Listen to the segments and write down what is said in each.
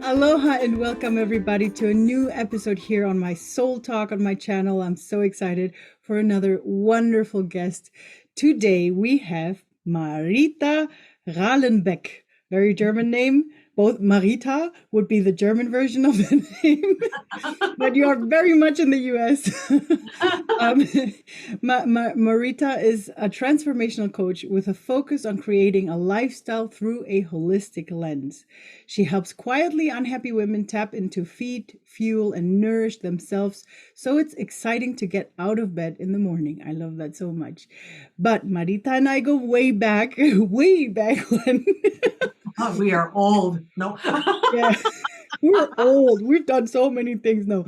Aloha and welcome everybody to a new episode here on my Soul Talk on my channel. I'm so excited for another wonderful guest. Today we have Marita Rahlenbeck. Very German name. Both Marita would be the German version of the name, but you are very much in the US. Marita is a transformational coach with a focus on creating a lifestyle through a holistic lens. She helps quietly unhappy women tap into feed, fuel, and nourish themselves, so it's exciting to get out of bed in the morning. I love that so much. But Marita and I go way back when. We are old. No. Yeah, we're old. We've done so many things. No,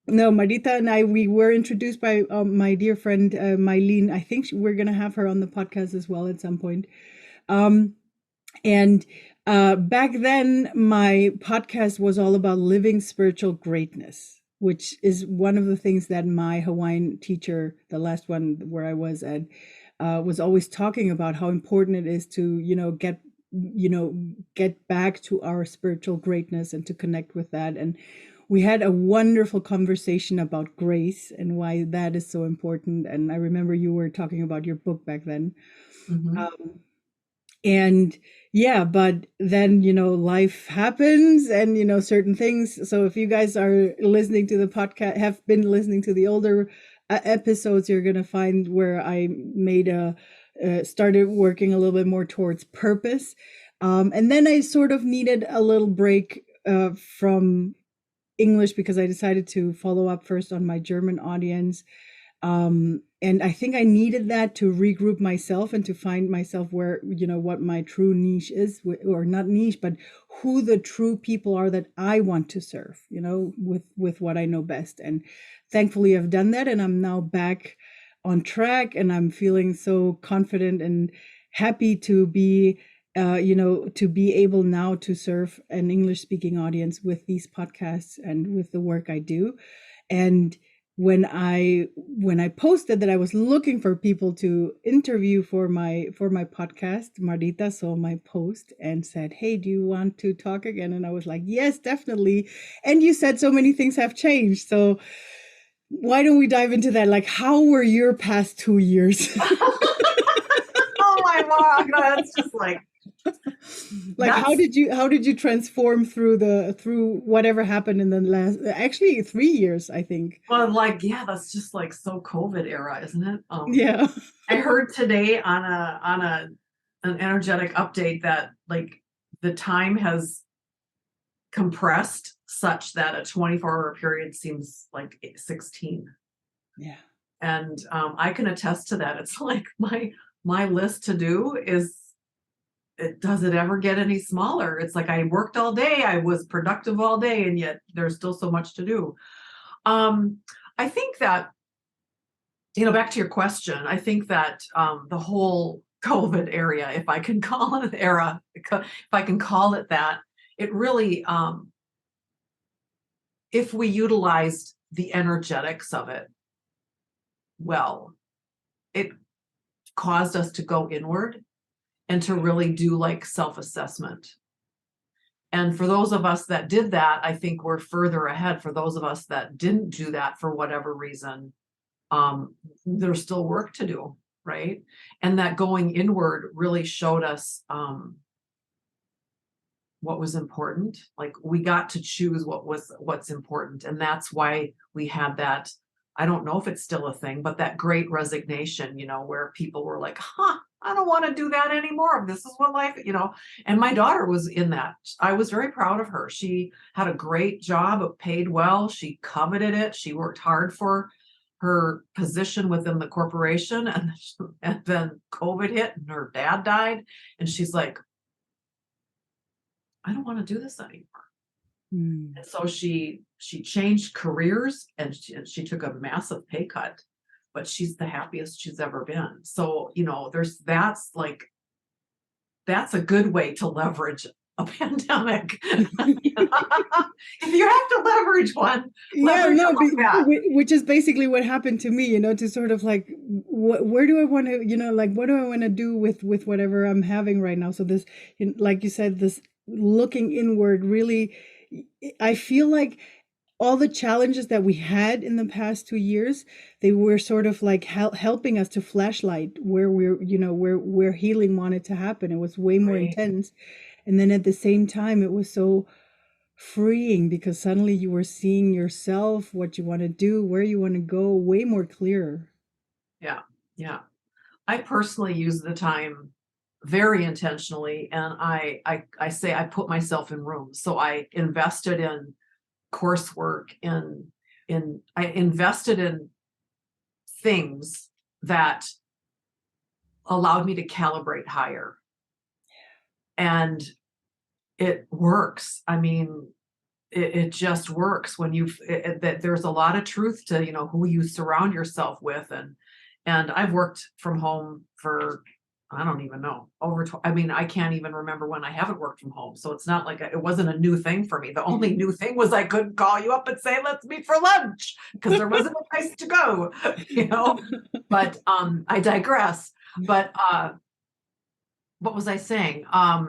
Marita and I, we were introduced by my dear friend Mylene. I think we're gonna have her on the podcast as well at some point. And back then, my podcast was all about living spiritual greatness, which is one of the things that my Hawaiian teacher, the last one where I was at, was always talking about how important it is to, get back to our spiritual greatness and to connect with that. And we had a wonderful conversation about grace and why that is so important. And I remember you were talking about your book back then. Mm-hmm. And yeah, but then, life happens and, certain things. So if you guys are listening to the podcast, have been listening to the older episodes, you're going to find where I made started working a little bit more towards purpose. And then I sort of needed a little break from English because I decided to follow up first on my German audience. And I think I needed that to regroup myself and to find myself where, what my true niche is, or not niche, but who the true people are that I want to serve, with what I know best. And thankfully I've done that, and I'm now back on track, and I'm feeling so confident and happy to be to be able now to serve an English speaking audience with these podcasts and with the work I do. And when I posted that I was looking for people to interview for my podcast, Marita saw my post and said, "Hey, do you want to talk again?" And I was like, "Yes, definitely." And you said so many things have changed. So why don't we dive into that? Like, how were your past 2 years? Oh my God, that's just like how did you transform through whatever happened in the last, actually 3 years, I think. Well, that's just like so COVID era, isn't it? Yeah. I heard today on an energetic update that like the time has compressed such that a 24-hour period seems like 16. Yeah. And I can attest to that. It's like my list to do is, does it ever get any smaller? It's like I worked all day, I was productive all day, and yet there's still so much to do. I think that, back to your question, I think that the whole COVID area, if I can call it that, it really, if we utilized the energetics of it well, it caused us to go inward and to really do like self-assessment. And for those of us that did that, I think we're further ahead. For those of us that didn't do that for whatever reason, there's still work to do, right? And that going inward really showed us what was important. Like we got to choose what's important. And that's why we had that, I don't know if it's still a thing, but that great resignation, where people were like, I don't want to do that anymore. This is what life, and my daughter was in that. I was very proud of her. She had a great job, it paid well. She coveted it. She worked hard for her position within the corporation. And then COVID hit and her dad died. And she's like, I don't want to do this anymore. And so she changed careers and she took a massive pay cut, but she's the happiest she's ever been. So, that's a good way to leverage a pandemic. If you have to leverage one, which is basically what happened to me, to sort of like, where do I want to, what do I want to do with whatever I'm having right now? So this, like you said, this looking inward really, I feel like all the challenges that we had in the past 2 years, they were sort of like helping us to flashlight where we're, where healing wanted to happen. It was way more Right. intense. And then at the same time, it was so freeing because suddenly you were seeing yourself, what you want to do, where you want to go, way more clear. Yeah. Yeah. I personally use the time very intentionally, and I say I put myself in rooms. So I invested in coursework, in I invested in things that allowed me to calibrate higher. And it works. I mean, it just works when that there's a lot of truth to, who you surround yourself with. And I've worked from home for, I don't even know, I mean, I can't even remember when I haven't worked from home. So it's not like it wasn't a new thing for me. The only new thing was I couldn't call you up and say, let's meet for lunch, because there wasn't a place to go, but I digress. But what was I saying? I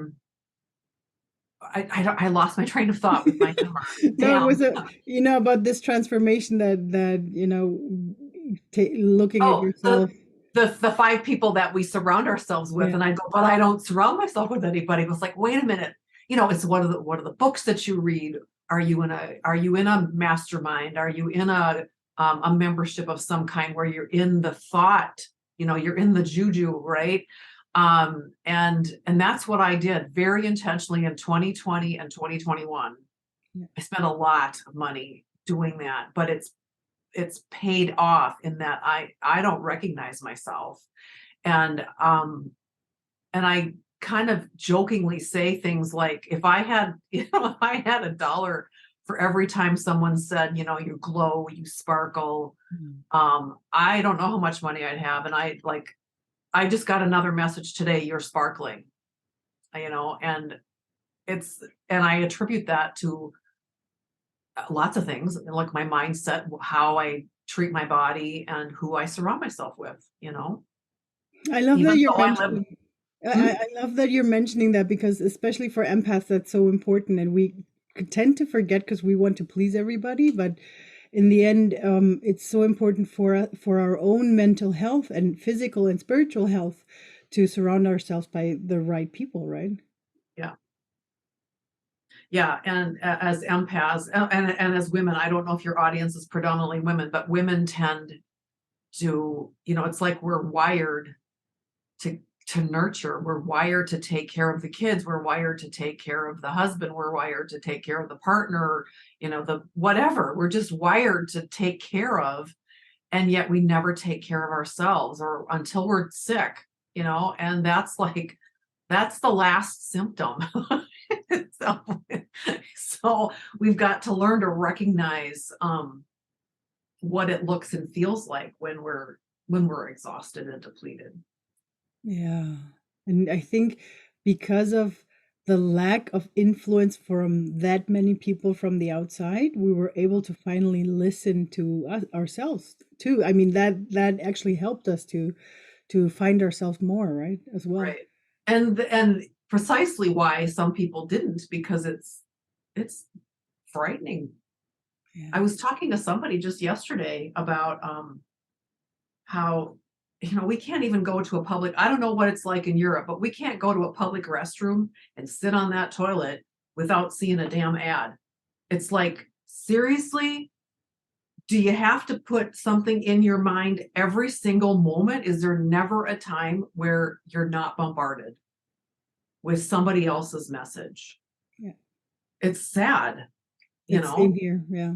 lost my train of thought with my memory. No, it Damn. was about this transformation that looking at Oh, yourself. the five people that we surround ourselves with, Yeah. and I go, but I don't surround myself with anybody. It was like, wait a minute, it's what are the books that you read? Are you in a mastermind? Are you in a membership of some kind where you're in the thought? You're in the juju, right? And that's what I did very intentionally in 2020 and 2021. Yeah. I spent a lot of money doing that, but it's paid off in that I don't recognize myself. And I kind of jokingly say things like, if I had $1 for every time someone said, you glow, you sparkle, Mm. I don't know how much money I'd have. And I just got another message today, you're sparkling, and I attribute that to lots of things, like my mindset, how I treat my body, and who I surround myself with. I love that Even you're though I live. mentioning. Hmm? I love that you're mentioning that because especially for empaths, that's so important, and we tend to forget because we want to please everybody. But in the end, it's so important for our own mental health and physical and spiritual health to surround ourselves by the right people, right? Yeah. Yeah. And as empaths, and as women, I don't know if your audience is predominantly women, but women tend to, it's like we're wired to nurture. We're wired to take care of the kids. We're wired to take care of the husband. We're wired to take care of the partner, the whatever. We're just wired to take care of, and yet we never take care of ourselves, or until we're sick, and that's the last symptom. so, so we've got to learn to recognize what it looks and feels like when we're exhausted and depleted. Yeah. And I think because of the lack of influence from that many people from the outside, we were able to finally listen to ourselves too. I mean, that actually helped us to find ourselves more, right? As well. Right. And precisely why some people didn't, because it's frightening. I Yeah. was talking to somebody just yesterday about how, we can't even go to a public, I don't know what it's like in Europe, but we can't go to a public restroom and sit on that toilet without seeing a damn ad. It's like, seriously? Do you have to put something in your mind every single moment? Is there never a time where you're not bombarded with somebody else's message? Yeah. It's sad, you It's same know? here. Yeah.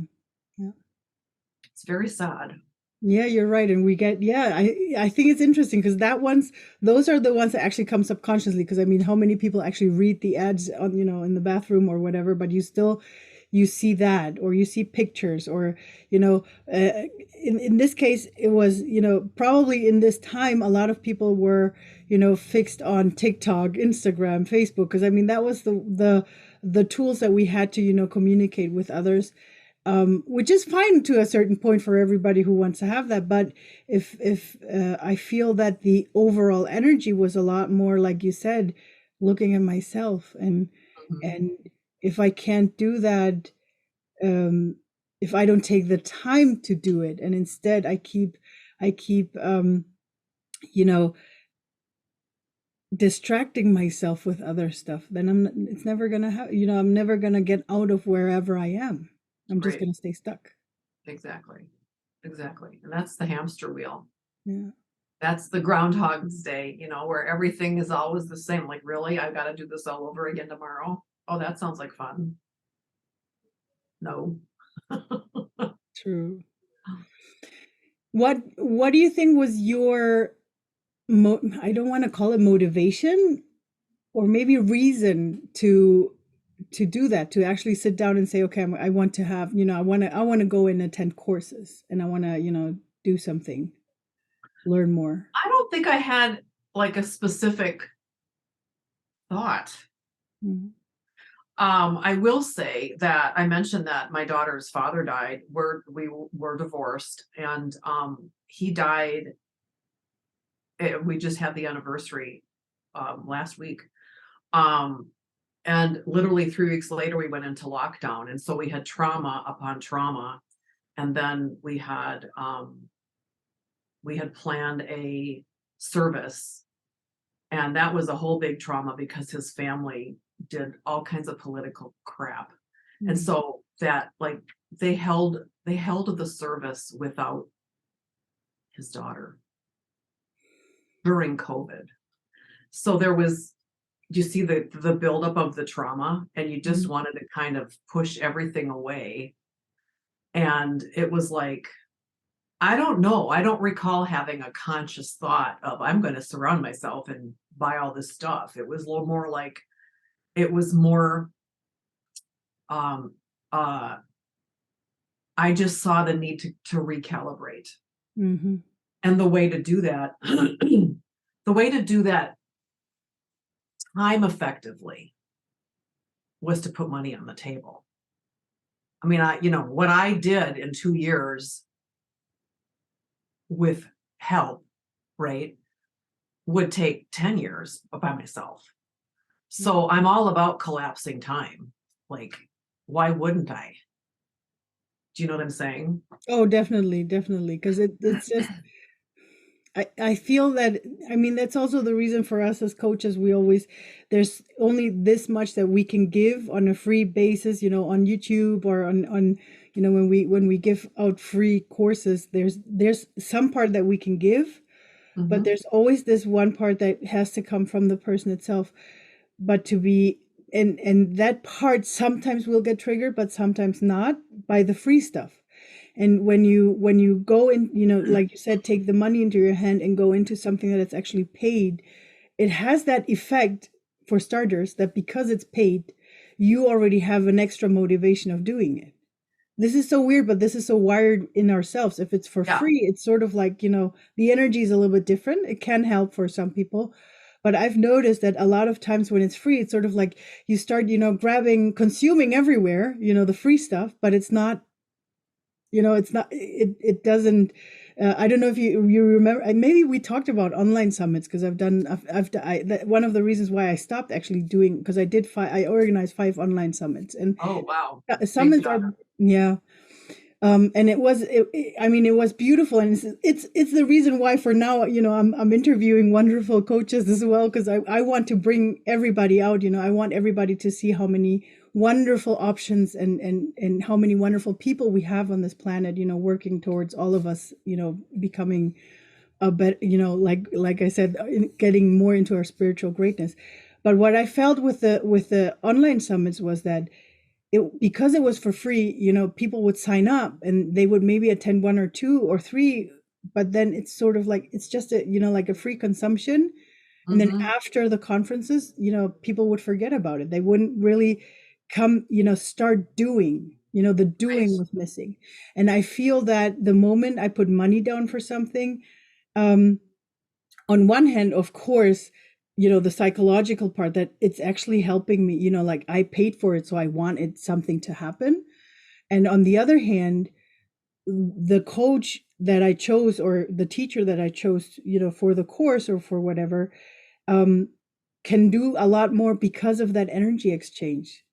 Yeah. It's very sad. Yeah, you're right. And we get, yeah, I think it's interesting because those are the ones that actually come subconsciously. Because I mean, how many people actually read the ads on, in the bathroom or whatever, but you see that, or you see pictures, or, you know, uh, in this case, it was, probably in this time, a lot of people were, fixed on TikTok, Instagram, Facebook. Because I mean, that was the tools that we had to, communicate with others, which is fine to a certain point for everybody who wants to have that. But if I feel that the overall energy was a lot more, like you said, looking at myself and And if I can't do that, um, if I don't take the time to do it, and instead I keep you know distracting myself with other stuff, then it's never gonna I'm never gonna get out of wherever I am. I'm just Right. gonna stay stuck. Exactly. Exactly. And that's the hamster wheel. Yeah. That's the Groundhog's Day, where everything is always the same. Like, really? I got to do this all over again tomorrow? Oh, that sounds like fun. No. True. What do you think was your I don't want to call it motivation, or maybe reason to do that, to actually sit down and say, okay, I want to have, I want to go and attend courses, and I want to, do something, learn more. I don't think I had like a specific thought. Mhm. I will say that I mentioned that my daughter's father died. We were divorced, and he died. We just had the anniversary last week. Um, and literally 3 weeks later, we went into lockdown, and so we had trauma upon trauma. And then we had planned a service, and that was a whole big trauma because his family did all kinds of political crap. And Mm. so that, like, they held the service without his daughter during COVID. So there was, you see the buildup of the trauma, and you just Mhm. wanted to kind of push everything away. And it was like, I don't know. I don't recall having a conscious thought of, I'm going to surround myself and buy all this stuff. It was a little more like, it was more, um, uh, I just saw the need to recalibrate. Mhm. And the way to do that, the way to do that time effectively was to put money on the table. I mean, what I did in 2 years with help, right, would take 10 years by myself. So I'm all about collapsing time. Like, why wouldn't I? Do you know what I'm saying? Oh, definitely, definitely, because it's just, I feel that, I mean, that's also the reason for us as coaches. We always, there's only this much that we can give on a free basis, on YouTube, or on when we give out free courses. There's some part that we can give, but Mm-hmm. there's always this one part that has to come from the person itself. But to be, and that part sometimes will get triggered, but sometimes not, by the free stuff. And when you go in, like you said, take the money into your hand and go into something that it's actually paid, it has that effect, for starters, that because it's paid, you already have an extra motivation of doing it. This is so weird, but this is so wired in ourselves. If it's for Yeah. free, it's sort of like, the energy is a little bit different. It can help for some people. But I've noticed that a lot of times when it's free, it's sort of like you start, grabbing, consuming everywhere, the free stuff, but it's not, it doesn't, I don't know if you remember, maybe we talked about online summits, because one of the reasons why I stopped actually doing, because I organized 5 online summits, and Oh, wow. Big summits job. are, yeah. And I mean, it was beautiful, and it's the reason why, for now, I'm interviewing wonderful coaches as well, because I want to bring everybody out. I want everybody to see how many wonderful options, and how many wonderful people we have on this planet, working towards all of us, becoming a better, like I said, getting more into our spiritual greatness. But what I felt with the online summits was that, because it was for free, people would sign up and they would maybe attend 1 or 2 or 3, but then it's sort of like, it's just like a free consumption. And then Mm-hmm. after the conferences, people would forget about it. They wouldn't really come, start doing, the Right. doing was missing. And I feel that the moment I put money down for something, um, on one hand, of course, the psychological part, that it's actually helping me, like, I paid for it, so I wanted something to happen. And on the other hand, the coach that I chose, or the teacher that I chose, for the course or for whatever, um, can do a lot more because of that energy exchange,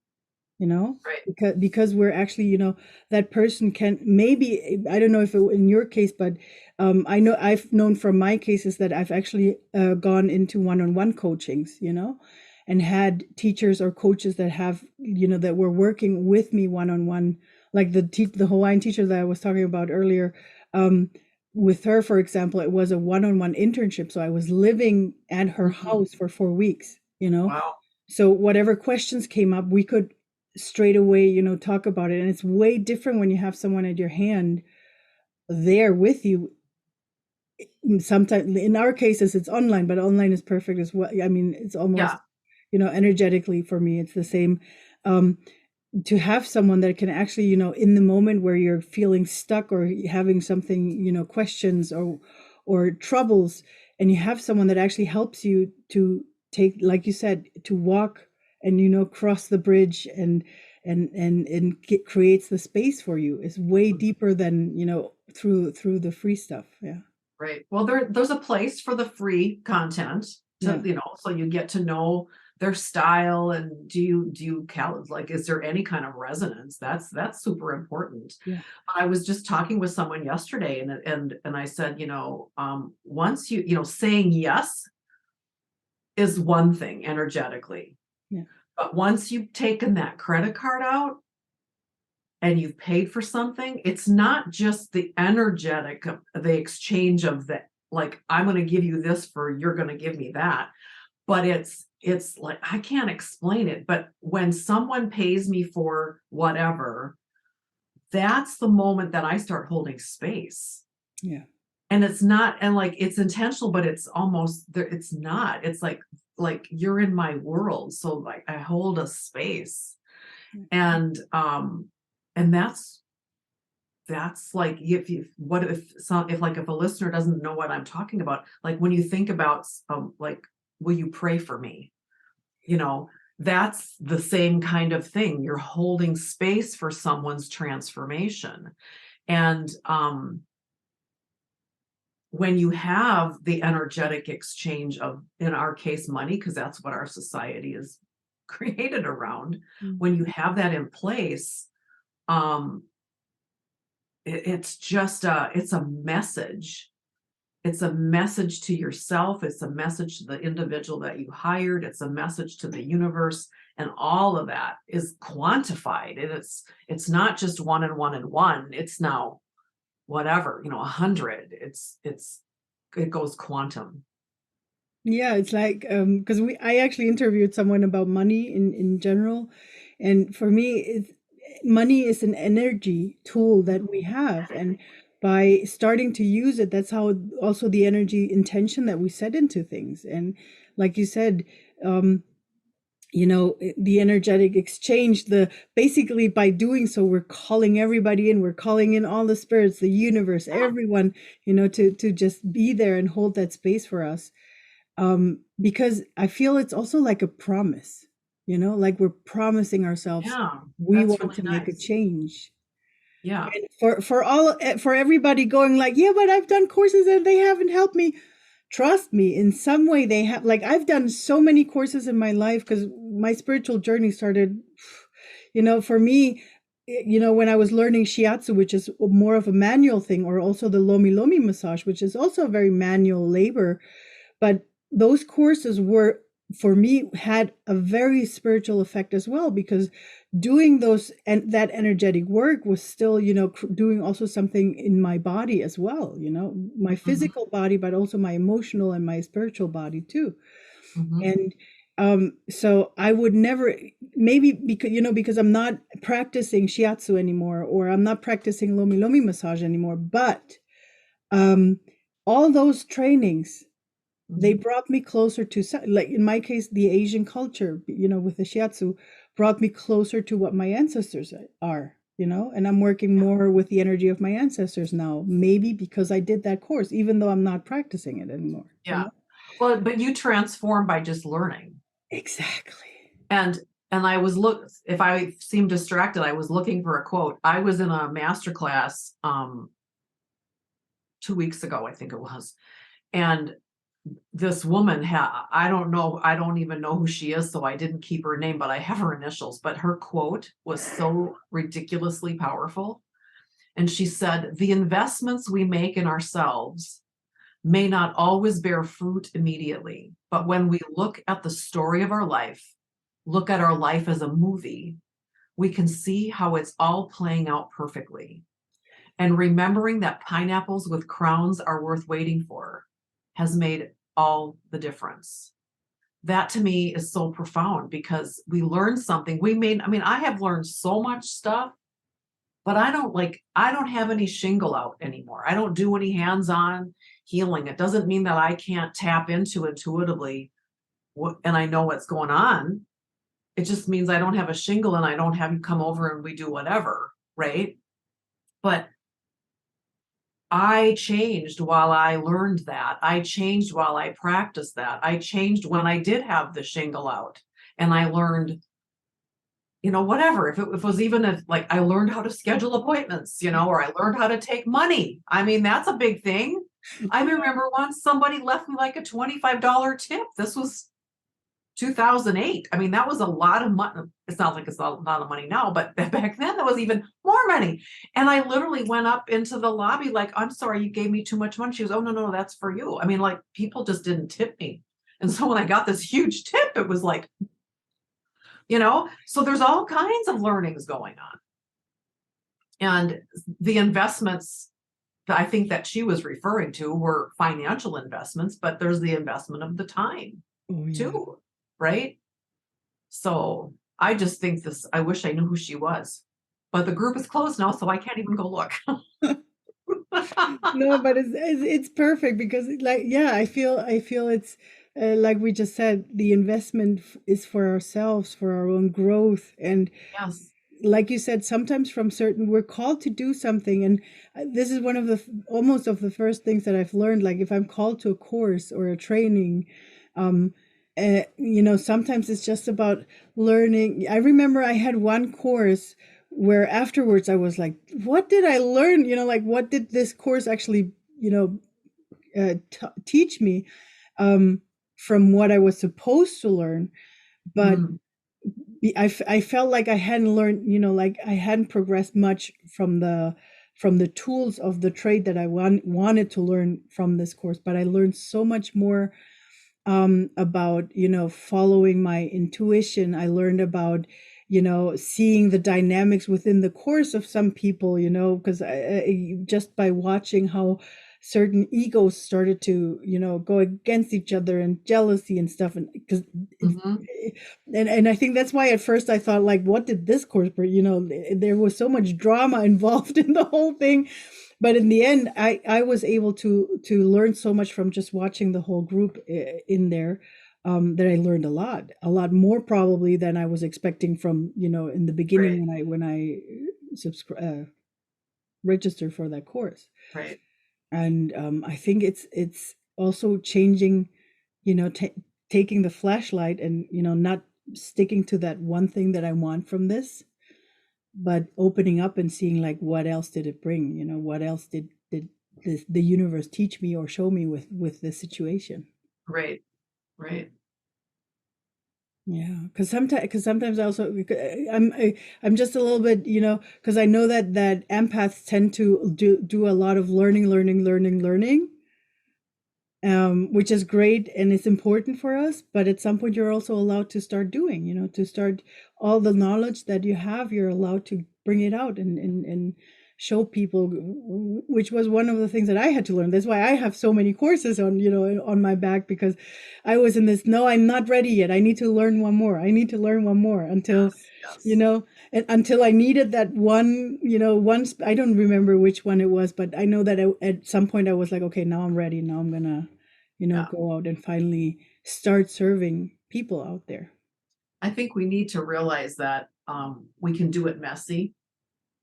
you know, Right. because we're actually, you know, that person can maybe, I don't know if it, in your case, but I know I've known from my cases that I've actually gone into one-on-one coachings, you know, and had teachers or coaches that have, you know, that were working with me one-on-one, like the Hawaiian teacher that I was talking about earlier. um with her, for example, it was a one-on-one internship, so I was living at her Mhm. house for 4 weeks, you know. Wow. So whatever questions came up, we could straight away, you know, talk about it. And it's way different when you have someone at your hand there with you. Sometimes in our cases it's online, but online is perfect as well. I mean, it's Yeah. almost, you know, energetically for me it's the same. um to have someone that can actually, you know, in the moment where you're feeling stuck or having something, you know, questions or troubles, and you have someone that actually helps you to take, like you said, to walk and, you know, cross the bridge and creates the space for you, is way deeper than, you know, through the free stuff. Yeah. Right. Well, there's a place for the free content to, Yeah. you know, so you get to know their style, and like, is there any kind of resonance? That's super important. Yeah. I was just talking with someone yesterday, and I said, you know, once you know, saying yes is one thing energetically, Yeah. but once you've taken that credit card out and you've paid for something, it's not just the energetic of the exchange of the, like, I'm going to give you this for you're going to give me that, but it's like, I can't explain it, but when someone pays me for whatever, that's the moment that I start holding space. Yeah. And it's not, and like, it's intentional, but it's almost there, it's not, it's like you're in my world, so like I hold a space. And that's like, if you, what if some, if like, if a listener doesn't know what I'm talking about, like when you think about like, will you pray for me, you know, that's the same kind of thing. You're holding space for someone's transformation. And when you have the energetic exchange of, in our case, money, because that's what our society is created around, Mm. when you have that in place, um it's just it's a message. It's a message to yourself, it's a message to the individual that you hired, it's a message to the universe, and all of that is quantified. And it's not just one and one and one, it's now whatever, you know, 100. It goes quantum. Yeah, it's like because we I actually interviewed someone about money in general, and for me, money is an energy tool that we have, and by starting to use it, that's how also the energy intention that we set into things. And like you said, um, you know, the energetic exchange, the basically by doing so, we're calling everybody in, we're calling in all the spirits, the universe, everyone, you know, to just be there and hold that space for us. Because I feel it's also like a promise, you know, like we're promising ourselves Yeah, we that's want really to make a nice. change. Yeah. And for everybody going like, yeah, but I've done courses and they haven't helped me. Trust me, in some way they have. Like I've done so many courses in my life because my spiritual journey started, you know, for me, you know, when I was learning shiatsu, which is more of a manual thing, or also the lomi lomi massage, which is also a very manual labor. But those courses were, for me, had a very spiritual effect as well, because doing those and that energetic work was still, you know, doing also something in my body as well, you know, my Hmm. physical body, but also my emotional and my spiritual body too. Hmm. And so I would never, maybe because, you know, because I'm not practicing shiatsu anymore, or I'm not practicing lomi lomi massage anymore, but um all those trainings, they Hmm. brought me closer to, like in my case, the Asian culture, you know, with the shiatsu, brought me closer to what my ancestors are, you know, and I'm working Yeah. more with the energy of my ancestors now, maybe because I did that course, even though I'm not practicing it anymore, you Yeah. know. Well, but you transform by just learning. Exactly. And I was if I seem distracted, I was looking for a quote. I was in a master class 2 weeks ago, I think it was. And this woman I don't know, I don't even know who she is, so I didn't keep her name, but I have her initials. But her quote was so ridiculously powerful. And she said, the investments we make in ourselves may not always bear fruit immediately, but when we look at the story of our life, look at our life as a movie, we can see how it's all playing out perfectly. And remembering that pineapples with crowns are worth waiting for has made all the difference. That to me is so profound, because we learn something. I have learned so much stuff, but I don't have any shingle out anymore. I don't do any hands-on healing. It doesn't mean that I can't tap into intuitively and I know what's going on. It just means I don't have a shingle and I don't have you come over and we do whatever, right? But I changed while I learned that. I changed while I practiced that. I changed when I did have the shingle out and I learned, whatever. If it was even like I learned how to schedule appointments, or I learned how to take money. I mean, that's a big thing. I remember once somebody left me like a $25 tip. This was 2008. I mean, that was a lot of money. It's not like it's a lot of money now, but back then that was even more money. And I literally went up into the lobby like, I'm sorry, you gave me too much money. She goes, oh, no, that's for you. I mean, like, people just didn't tip me. And so when I got this huge tip, it was like, so there's all kinds of learnings going on. And the investments that I think that she was referring to were financial investments, but there's the investment of the time too, right? So I just think I wish I knew who she was, but the group is closed now, so I can't even go look. No, but it's perfect because I feel it's like we just said, the investment is for ourselves, for our own growth. And Yes. like you said, sometimes we're called to do something. And this is one of almost of the first things that I've learned. Like if I'm called to a course or a training, sometimes it's just about learning. I remember I had one course where afterwards I was like, what did I learn? Like what did this course actually, teach me, from what I was supposed to learn? But I felt like I hadn't learned, like I hadn't progressed much from the tools of the trade that I wanted to learn from this course. But I learned so much more about, following my intuition. I learned about, seeing the dynamics within the course of some people, because just by watching how certain egos started to, go against each other, and jealousy and stuff. And because and I think that's why at first I thought, like, what did this course bring? There was so much drama involved in the whole thing. But in the end, I was able to learn so much from just watching the whole group in there, that I learned a lot more probably than I was expecting from, in the beginning Right. when I registered for that course. Right. And I think it's also changing, taking the flashlight and, not sticking to that one thing that I want from this, but opening up and seeing, like, what else did it bring? What else did the universe teach me or show me with this situation? Right. Right. Yeah, because sometimes I also, I'm just a little bit, because I know that empaths tend to do a lot of learning, which is great and it's important for us. But at some point, you're also allowed to start doing, to start all the knowledge that you have. You're allowed to bring it out and show people, which was one of the things that I had to learn. That's why I have so many courses on my back, because I was in this, no, I'm not ready yet. I need to learn one more. I need to learn one more until, Yes. and until I needed that one, I don't remember which one it was, but I know that at some point I was like, okay, now I'm ready. Now I'm gonna, Yeah. go out and finally start serving people out there. I think we need to realize that we can do it messy.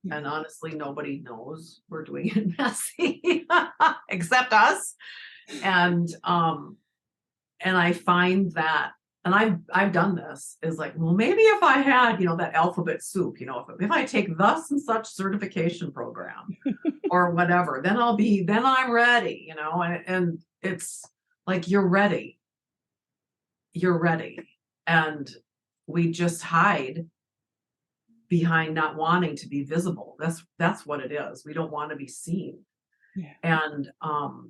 Yeah. And honestly, nobody knows we're doing it messy except us. And I find that, and I've done this, is like, well, maybe if I had, that alphabet soup, if I take thus and such certification program or whatever, then I'm ready, and it's Like, you're ready. You're ready. And we just hide behind not wanting to be visible. That's what it is. We don't want to be seen. Yeah. And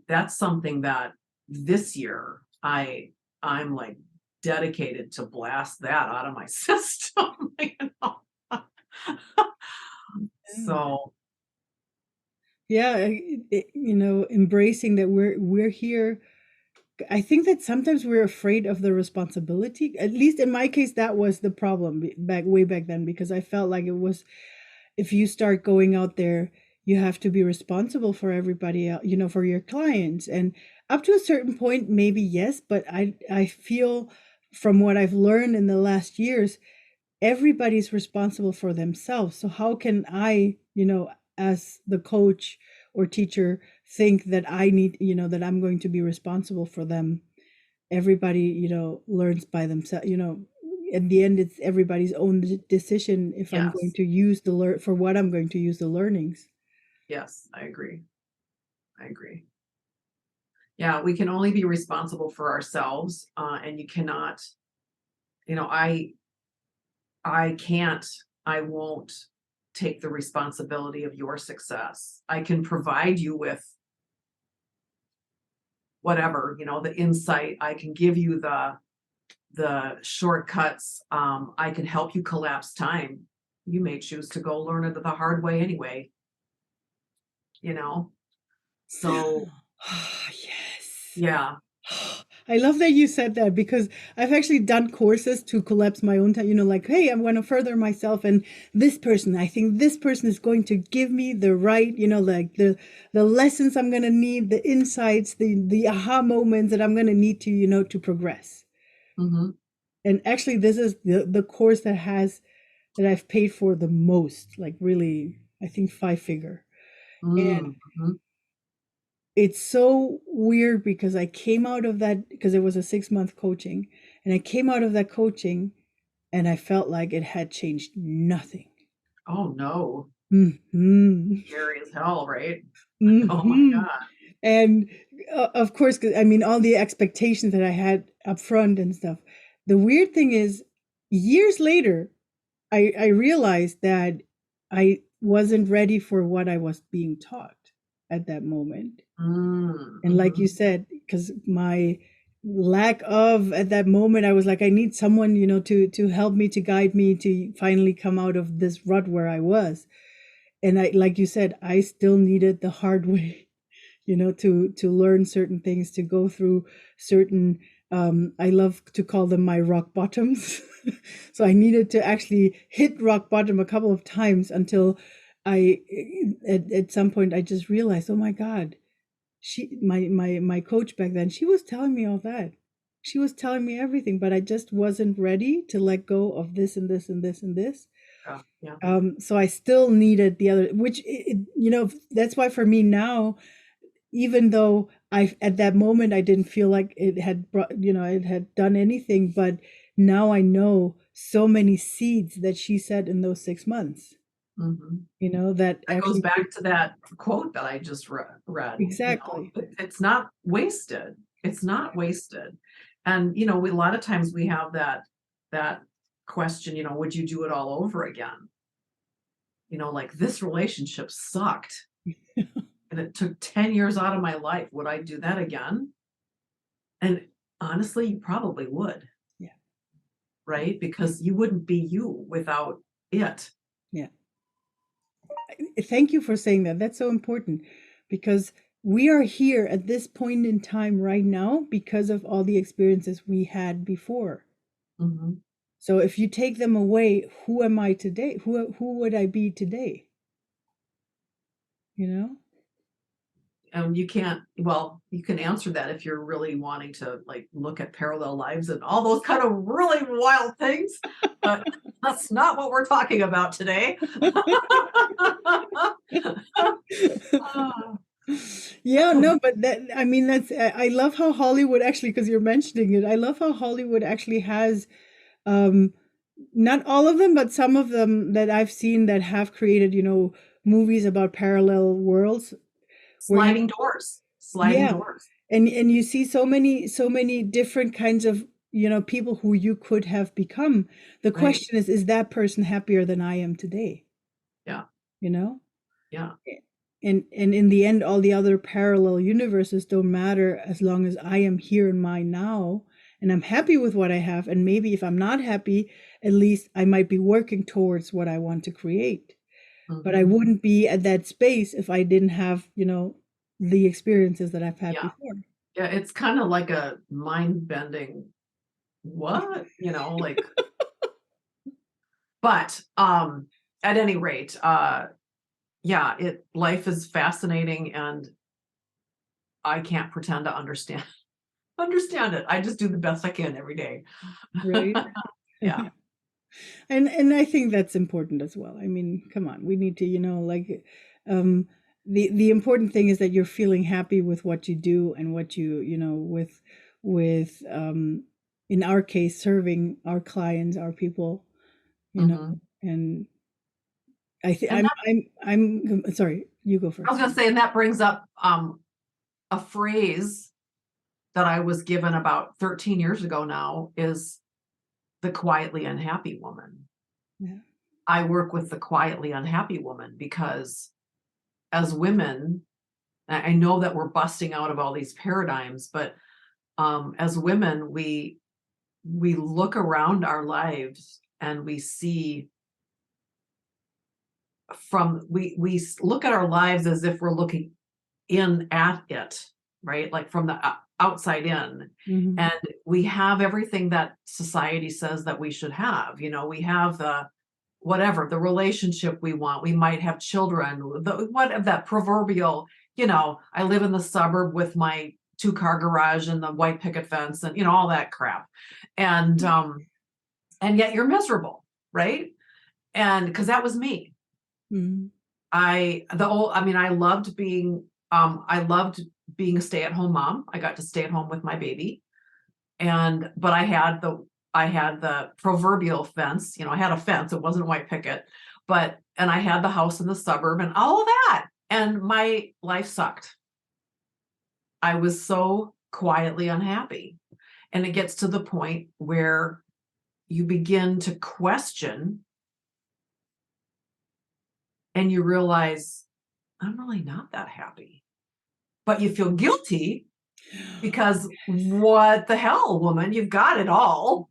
that's something that this year I'm like dedicated to blast that out of my system. You know? So Yeah, embracing that we're here. I think that sometimes we're afraid of the responsibility. At least in my case, that was the problem way back then, because I felt like it was, if you start going out there, you have to be responsible for everybody else, for your clients. And up to a certain point, maybe yes, but I feel from what I've learned in the last years, everybody's responsible for themselves. So how can I, as the coach or teacher, think that I need, that I'm going to be responsible for them? Everybody, learns by themselves, in the end, it's everybody's own decision if I'm going yes, to use for what I'm going to use the learnings. yes, I agree. I agree. Yeah, we can only be responsible for ourselves, and you cannot, you know, I can't, I won't take the responsibility of your success. I can provide you with whatever, the insight. I can give you the shortcuts. I can help you collapse time. You may choose to go learn it the hard way anyway, you know? So Yes. yeah. I love that you said that, because I've actually done courses to collapse my own time, like, hey, I want to further myself. And I think this person is going to give me the right, like the lessons I'm going to need, the insights, the aha moments that I'm going to need to, to progress. Hmm. And actually, this is the course that I've paid for the most, like really, I think 5-figure. And Mm-hmm. it's so weird because I came out of that, because it was a 6-month coaching, and I came out of that coaching and I felt like it had changed nothing. Oh no. Hmm. Scary as hell, right? Oh my Hmm. God. And of course, 'cause, I mean, all the expectations that I had up front and stuff. The weird thing is, years later, I realized that I wasn't ready for what I was being taught at that moment. And like you Mm-hmm. said, because my lack of at that moment, I was like, I need someone, to help me, to guide me, to finally come out of this rut where I was. And I, like you said, I still needed the hard way, to learn certain things, to go through certain, I love to call them my rock bottoms. So I needed to actually hit rock bottom a couple of times until I, at some point, I just realized, oh my God, my coach back then, she was telling me all that. She was telling me everything, but I just wasn't ready to let go of this and this and this and this. Yeah. Yeah. So I still needed the other, which, that's why for me now, even though I, at that moment, I didn't feel like it had brought, it had done anything, but now I know so many seeds that she said in those 6 months, Mm-hmm. that That goes actually, back to that quote that I just read. exactly. It's not wasted. It's not wasted. And a lot of times we have that question, would you do it all over again? Like, this relationship sucked and it took 10 years out of my life. Would I do that again? And honestly, you probably would, Yeah. right? Because you wouldn't be you without it. Yeah. Thank you for saying that. That's so important, because we are here at this point in time right now because of all the experiences we had before. Mhm. So if you take them away, who am I today? Who would I be today? You know? And you can answer that if you're really wanting to, like, look at parallel lives and all those kind of really wild things, but that's not what we're talking about today. Ah, Yeah, no, but that, I mean, that's, I love how Hollywood actually, because you're mentioning it, I love how Hollywood actually has, um not all of them, but some of them that I've seen that have created, movies about parallel worlds where you, sliding doors, sliding yeah, doors. And you see so many different kinds of, people who you could have become. The Right. question is that person happier than I am today? Yeah. You know? Yeah. And in the end, all the other parallel universes don't matter as long as I am here in my now and I'm happy with what I have. And maybe if I'm not happy, at least I might be working towards what I want to create. But I Hmm. wouldn't be at that space if I didn't have, the experiences that I've had Yeah. before. Yeah. It's kind of like a mind bending what, like, but at any rate, yeah, life is fascinating and I can't pretend to understand it. I just do the best I can every day. Right? Yeah. And I think that's important as well. I mean, come on, we need to, like, um the important thing is that you're feeling happy with what you do and what with in our case serving our clients, our people, you know. Hmm. And I think And that, I'm sorry, you go I was first. going to say, and that brings up a phrase that I was given about 13 years ago now is the quietly unhappy woman. Yeah. I work with the quietly unhappy woman because as women, I know that we're busting out of all these paradigms, but as women, we look around our lives and we see we look at our lives as if we're looking in at it, right? Like from the outside in. Mhm. And we have everything that society says that we should have. We have the whatever, the relationship we want. We might have children, what of that proverbial, I live in the suburb with my two-car garage and the white picket fence and all that crap. And yet you're miserable, right? And because that was me. Mhm. I loved being a stay-at-home mom. I got to stay at home with my baby. But I had the proverbial fence, I had a fence, it wasn't a white picket, and I had the house in the suburb and all of that. And my life sucked. I was so quietly unhappy. And it gets to the point where you begin to question and you realize I'm really not that happy. But you feel guilty because what the hell, woman, you've got it all.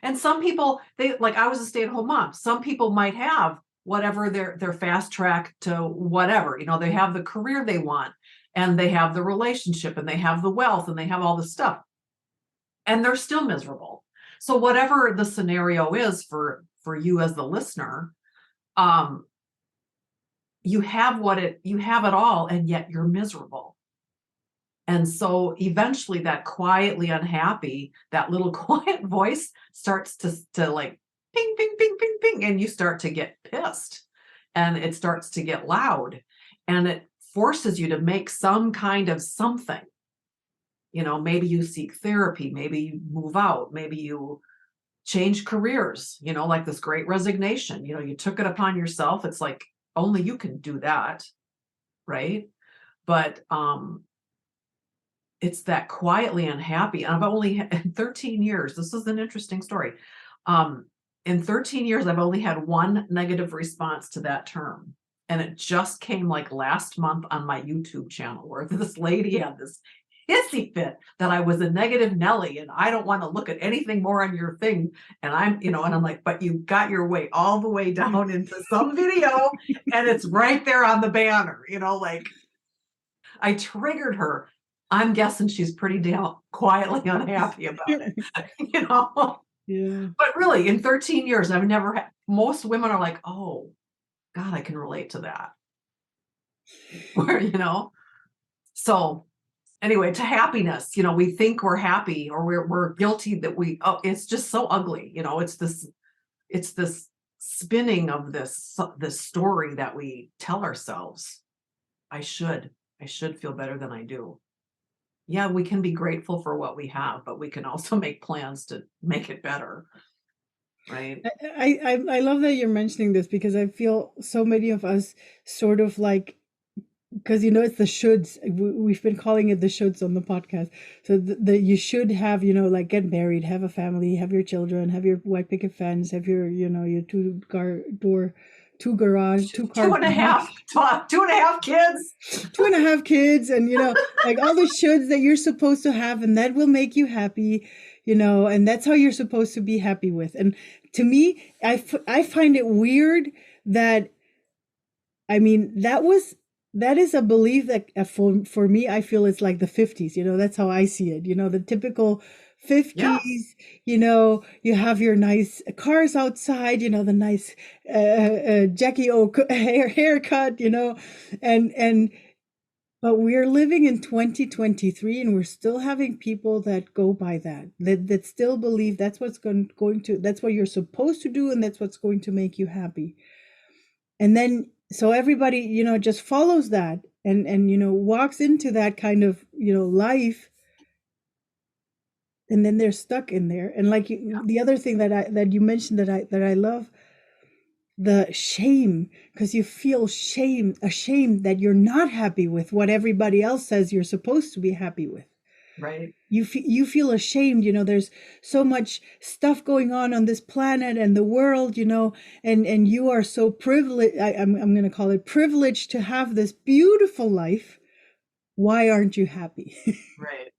And some people, they like, I was a stay-at-home mom. Some people might have whatever their fast track to whatever, they have the career they want and they have the relationship and they have the wealth and they have all the stuff and they're still miserable. So whatever the scenario is for you as the listener, um you have it all and yet you're miserable. And so eventually that quietly unhappy, that little quiet voice starts to like ping, ping, ping, ping, ping, and you start to get pissed and it starts to get loud and it forces you to make some kind of something. Maybe you seek therapy, maybe you move out, maybe you change careers, like this great resignation. You took it upon yourself. It's like only you can do that, right? But it's that quietly unhappy. And I've only in 13 years, this is an interesting story. Um, in 13 years, I've only had one negative response to that term. And it just came like last month on my YouTube channel where this lady had this hissy fit that I was a negative Nelly and I don't want to look at anything more on your thing. And I'm like, but you got your way all the way down into some video and it's right there on the banner, like I triggered her. I'm guessing she's pretty damn quietly unhappy about it, you know? Yeah. But really, in 13 years, I've never had, most women are like, oh, God, I can relate to that. Where. So anyway, to happiness, we think we're happy or we're guilty that it's just so ugly. It's this spinning of this story that we tell ourselves. I should, I should feel better than I do. Yeah, we can be grateful for what we have, but we can also make plans to make it better, right? I love that you're mentioning this because I feel so many of us sort of like because it's the shoulds. We've been calling it the shoulds on the podcast. So the you should have, like get married, have a family, have your children, have your white picket fence, have your, your two garage, two car Two and a garage, half, 2.5 kids. 2.5 kids, and like all the shoulds that you're supposed to have, and that will make you happy, and that's how you're supposed to be happy with. And to me, I find it weird that, I mean, that is a belief that, for me, I feel it's like the 50s. That's how I see it. The typical Yes. 50s. You have your nice cars outside. The nice Jackie O haircut. And but we're living in 2023, and we're still having people that go by that still believe that's what's going to, that's what you're supposed to do, and that's what's going to make you happy. And then so everybody, just follows that, and walks into that kind of, life, and then they're stuck in there. And like the other thing that you mentioned that I love, the shame, because you feel ashamed that you're not happy with what everybody else says you're supposed to be happy with. Right. You feel ashamed. There's so much stuff going on this planet and the world, and you are so privileged. I'm going to call it privileged to have this beautiful life. Why aren't you happy? Right.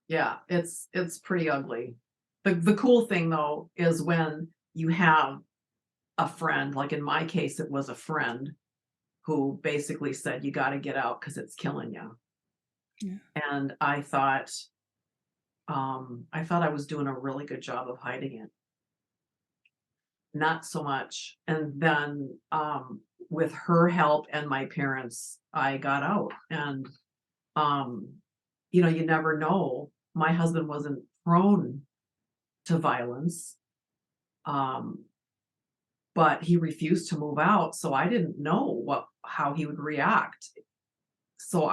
Yeah, it's pretty ugly. The cool thing though is when you have a friend, like in my case, it was a friend who basically said, you got to get out because it's killing you. Yeah. And I thought I was doing a really good job of hiding it. Not so much. And then with her help and my parents, I got out. And you never know. My husband wasn't prone to violence, but he refused to move out, so I didn't know how he would react. So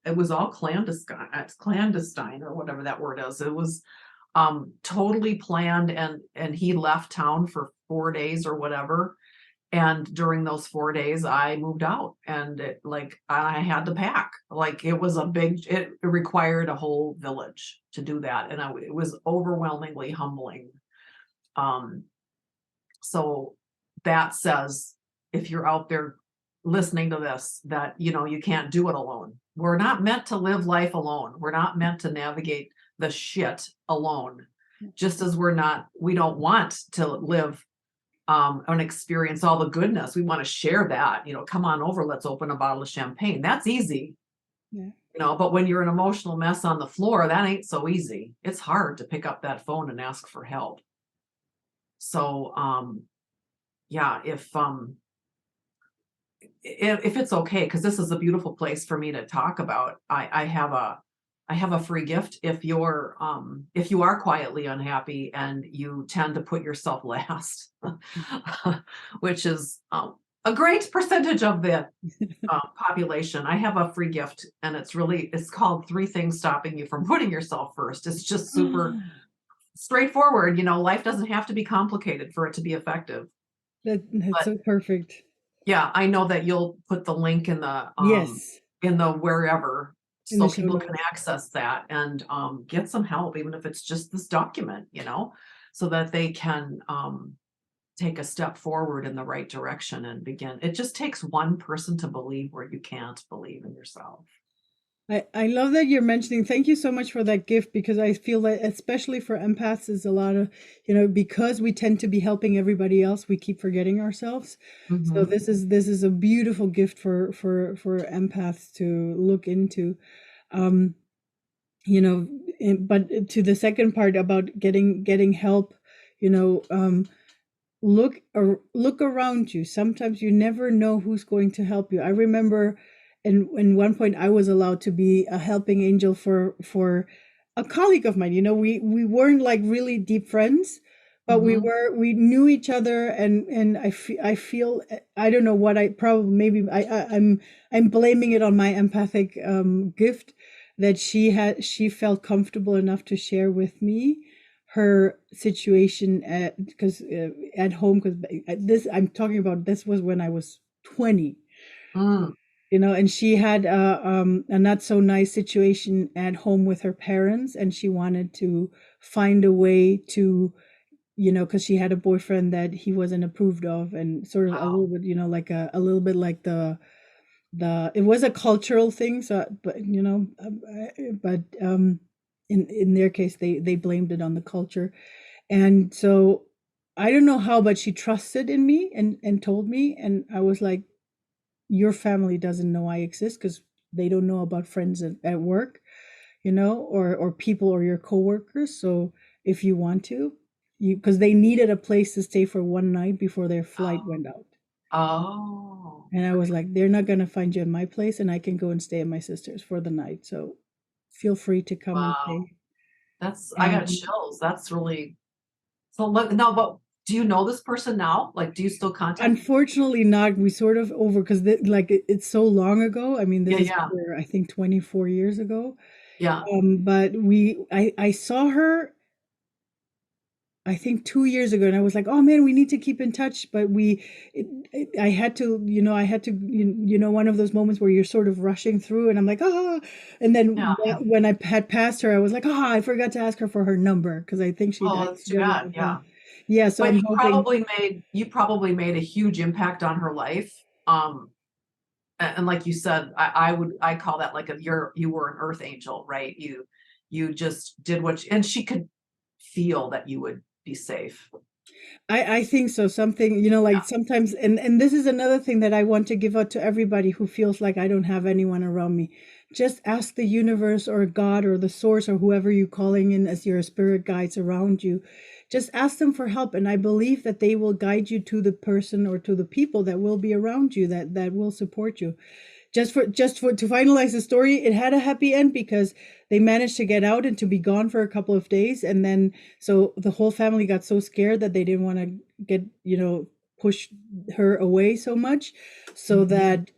it was all clandestine or whatever that word is. It was totally planned, and he left town for 4 days or whatever. And during those 4 days, I moved out, and I had to pack. Like it required a whole village to do that. And it was overwhelmingly humbling. So that says, if you're out there listening to this, that, you can't do it alone. We're not meant to live life alone. We're not meant to navigate the shit alone. Just as we don't want to live and experience all the goodness. We want to share that, come on over, let's open a bottle of champagne. That's easy. Yeah. But when you're an emotional mess on the floor, that ain't so easy. It's hard to pick up that phone and ask for help. So, yeah, if it's okay, because this is a beautiful place for me to talk about, I have a free gift. If you are quietly unhappy and you tend to put yourself last, which is a great percentage of the population, I have a free gift, and it's called 3 Things Stopping You from Putting Yourself First. It's just super straightforward. Life doesn't have to be complicated for it to be effective. That's so perfect. Yeah, I know that you'll put the link in Yes. the wherever, In the so show people can notes. access that and get some help, even if it's just this document, so that they can take a step forward in the right direction and begin. It just takes one person to believe where you can't believe in yourself. I love that you're mentioning. Thank you so much for that gift, because I feel that especially for empaths is a lot of, because we tend to be helping everybody else, we keep forgetting ourselves. So Mm-hmm. this is a beautiful gift for empaths to look into. Um, but to the second part about getting help, you know, look around you. Sometimes you never know who's going to help you. I remember in one point I was allowed to be a helping angel for a colleague of mine. We weren't like really deep friends, but we Mm-hmm. were we knew each other, and I feel, I don't know what, I probably, maybe I'm blaming it on my empathic gift, that she felt comfortable enough to share with me her situation at home, because this I'm talking about, this was when I was 20. Mm. And she had a not so nice situation at home with her parents, and she wanted to find a way to, because she had a boyfriend that he wasn't approved of, and sort of a little Wow. bit, like a little bit like it was a cultural thing. So, but in their case, they blamed it on the culture, and so I don't know how, but she trusted in me and told me, and I was like, your family doesn't know I exist because they don't know about friends at work, or people or your coworkers. So if you want to, because they needed a place to stay for one night before their flight Oh, went out. oh, And I was okay. like, they're not going to find you in my place, and I can go and stay at my sister's for the night. So feel free to come and Wow. stay. I got And chills. That's really, so look, no, but do you know this person now? Like, do you still contact? unfortunately, not. We sort of over because like it's so long ago. I mean, Yeah, this is yeah, over, I think, 24 years ago. yeah, But I saw her, I think 2 years ago, and I was like, "Oh man, we need to keep in touch." But I had to, one of those moments where you're sort of rushing through, and I'm like, "Ah," and yeah, then yeah. when I had passed her, I was like, "Ah, I forgot to ask her for her number because I think she Oh, died that's too young." bad. Yeah. Yeah, so But I'm hoping. you probably made a huge impact on her life. And like you said, I call that like you were an earth angel, right? You just did and she could feel that you would be safe. I think so. Something, like sometimes, and this is another thing that I want to give out to everybody who feels like I don't have anyone around me. Just ask the universe or God or the source or whoever you're calling in as your spirit guides around you. Just ask them for help, and I believe that they will guide you to the person or to the people that will be around you, that will support you. Just for to finalize the story, it had a happy end because they managed to get out and to be gone for a couple of days, and then so the whole family got so scared that they didn't want to get, push her away so much, so Mhm. that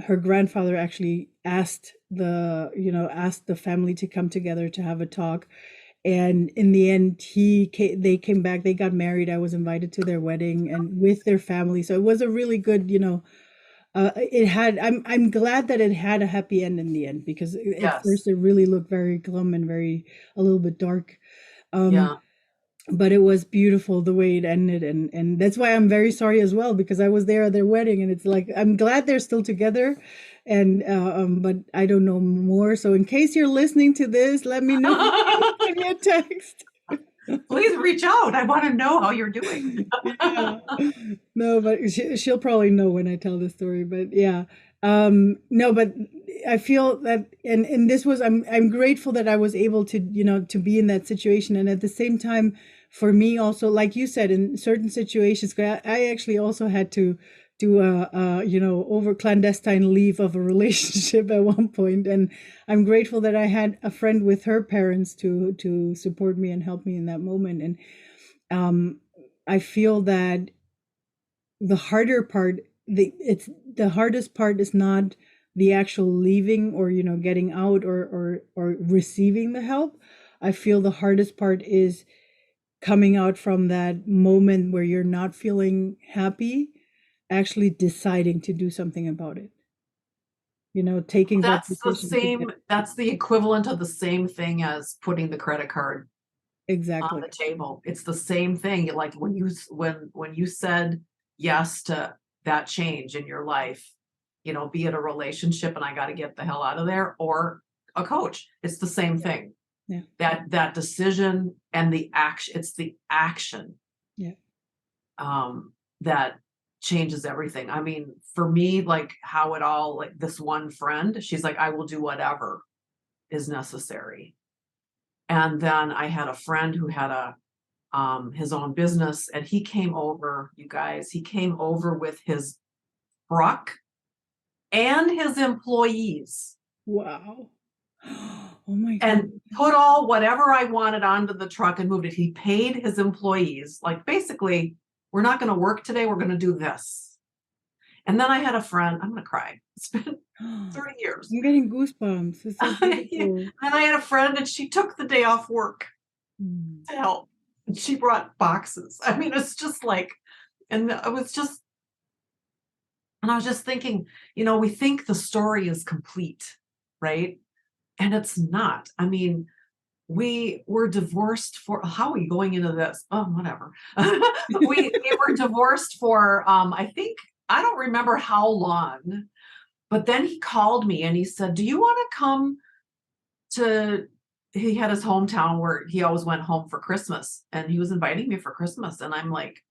her grandfather actually asked the family to come together to have a talk. And in the end, they came back, they got married, I was invited to their wedding and with their family, so it was a really good, I'm glad that it had a happy end in the end, because at Yes. first it really looked very glum and very a little bit dark. Um, Yeah. but it was beautiful the way it ended, and that's why I'm very sorry as well, because I was there at their wedding, and it's like I'm glad they're still together, and but I don't know more. So in case you're listening to this, let me know. Send me a text. Please reach out. I want to know how you're doing. Yeah. No, but she'll probably know when I tell the story, but yeah. No, but I feel that, and this was, I'm grateful that I was able to, to be in that situation. And at the same time, for me also, like you said, in certain situations, 'cause I actually also had to do over clandestine leave of a relationship at one point. And I'm grateful that I had a friend with her parents to support me and help me in that moment. And um, I feel that the harder part, the hardest part is not the actual leaving, or getting out, or receiving the help. I feel the hardest part is coming out from that moment where you're not feeling happy, actually deciding to do something about it, taking that decision to get. That's the equivalent of the same thing as putting the credit card on Exactly. the table. It's the same thing. Like when you said yes to that change in your life, be it a relationship and I got to get the hell out of there, or a coach. It's the same thing. Yeah. That decision and the action, it's the action Yeah. that changes everything. I mean, for me, like how it all, like this one friend, she's like, I will do whatever is necessary. And then I had a friend who had his own business, and he came over, you guys, he came over with his truck and his employees Wow. Oh my and goodness. put all whatever I wanted onto the truck and moved it. He paid his employees, like basically, we're not going to work today, we're going to do this. And then I had a friend, I'm going to cry. It's been 30 years. I'm getting goosebumps. It's so Yeah. And beautiful. then I had a friend and she took the day off work Mm. to help. And she brought boxes. I mean, it's just like, and it was just, And I was just thinking, we think the story is complete, right? And it's not. I mean, we were divorced for, how are we going into this? Oh, whatever. We were divorced for, I don't remember how long, but then he called me and he said, do you want to come to, he had his hometown where he always went home for Christmas, and he was inviting me for Christmas. And I'm like,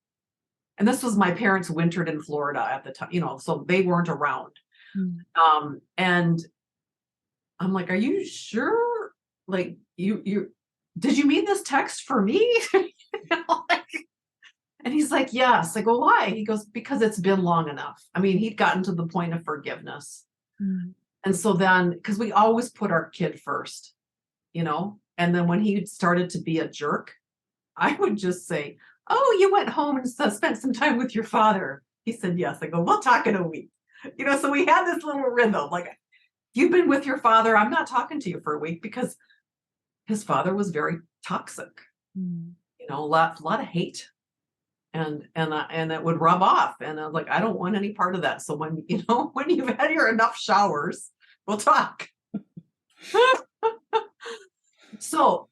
and this was my parents wintered in Florida at the time, so they weren't around. Mm. And I'm like, are you sure? Like, you did you mean this text for me? Like, and he's like, yes. I go, why? He goes, because it's been long enough. I mean, he'd gotten to the point of forgiveness. Mm. And so then, because we always put our kid first, and then when he started to be a jerk, I would just say, oh, you went home and spent some time with your father. He said, yes. I go, we'll talk in a week. So we had this little rhythm, like, you've been with your father, I'm not talking to you for a week, because his father was very toxic, Mm. a lot of hate, and it would rub off. And I was like, I don't want any part of that. So when, when you've had your enough showers, we'll talk. So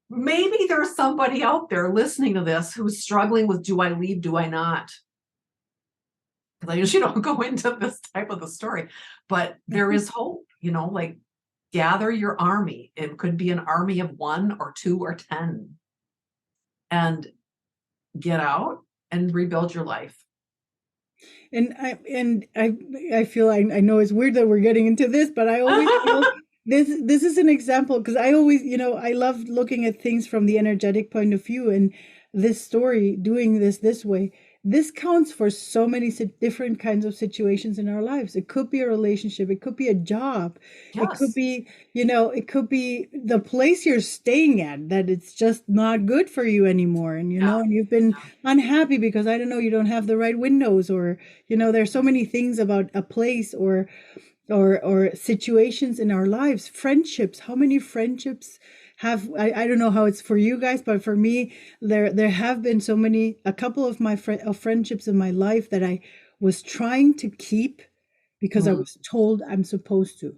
maybe there's somebody out there listening to this who's struggling with, do I leave? Do I not? Because I usually don't go into this type of a story, but there is hope, like, gather your army. It could be an army of 1 or 2 or 10, and get out and rebuild your life. And I feel, I know it's weird that we're getting into this, but I always feel this is an example, because I always, I love looking at things from the energetic point of view, and this story, doing this way, this counts for so many different kinds of situations in our lives. It could be a relationship, it could be a job, it could Yes. be, it could be the place you're staying at, that it's just not good for you anymore, and Yeah. and you've been unhappy because, I don't know, you don't have the right windows, or there's so many things about a place, or situations in our lives. Friendships, how many friendships have, I don't know how it's for you guys, but for me, there have been so many, a couple of my friendships in my life that I was trying to keep because I Mm. was told I'm supposed to.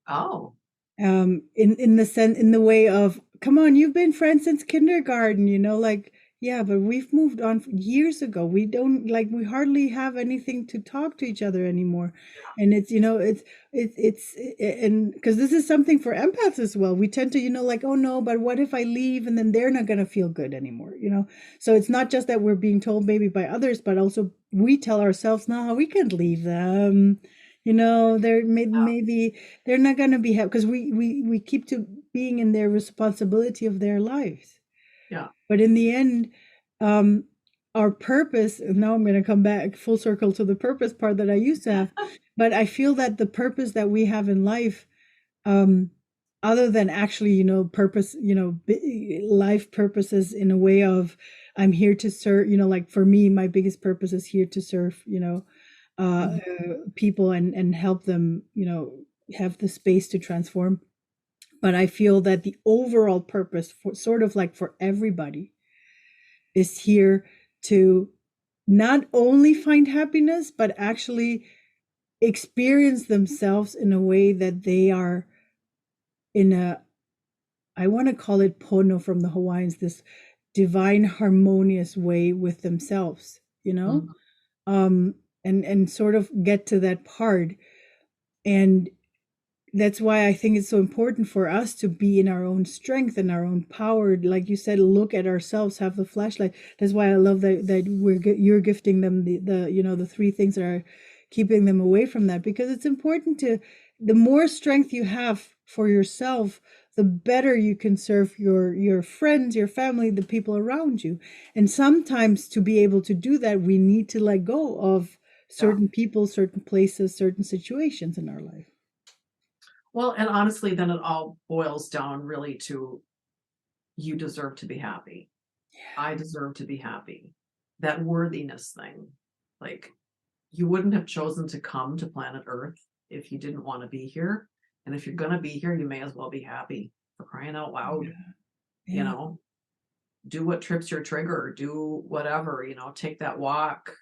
Oh. In the way of, come on, you've been friends since kindergarten, like, yeah, but we've moved on years ago. We don't, like, we hardly have anything to talk to each other anymore. And it's, and because this is something for empaths as well, we tend to, like, oh no, but what if I leave and then they're not going to feel good anymore, so it's not just that we're being told maybe by others, but also we tell ourselves, no, we can't leave them. They're maybe they're not going to be happy, because we keep to being in their responsibility of their lives. Yeah. But in the end, um, our purpose, and now I'm going to come back full circle to the purpose part that I used to have, but I feel that the purpose that we have in life, um, other than actually, purpose, life purposes in a way of, I'm here to serve, like for me, my biggest purpose is here to serve, Mhm. people, and help them, have the space to transform. But I feel that the overall purpose, for sort of like for everybody, is here to not only find happiness, but actually experience themselves in a way that they are in a, I want to call it pono from the Hawaiians, this divine harmonious way with themselves, Mhm. um and sort of get to that part. And that's why I think it's so important for us to be in our own strength and our own power. Like you said, look at ourselves, have the flashlight. That's why I love that you're gifting them the 3 things that are keeping them away from that, because it's important to, the more strength you have for yourself, the better you can serve your friends, your family, the people around you. And sometimes to be able to do that, we need to let go of Yeah. certain people, certain places, certain situations in our life. Well, and honestly, then it all boils down really to, you deserve to be happy. I deserve to be happy. That worthiness thing. Like, you wouldn't have chosen to come to planet Earth if you didn't want to be here. And if you're going to be here, you may as well be happy, for crying out loud. Yeah. You Yeah. know, do what trips your trigger, do whatever, take that walk.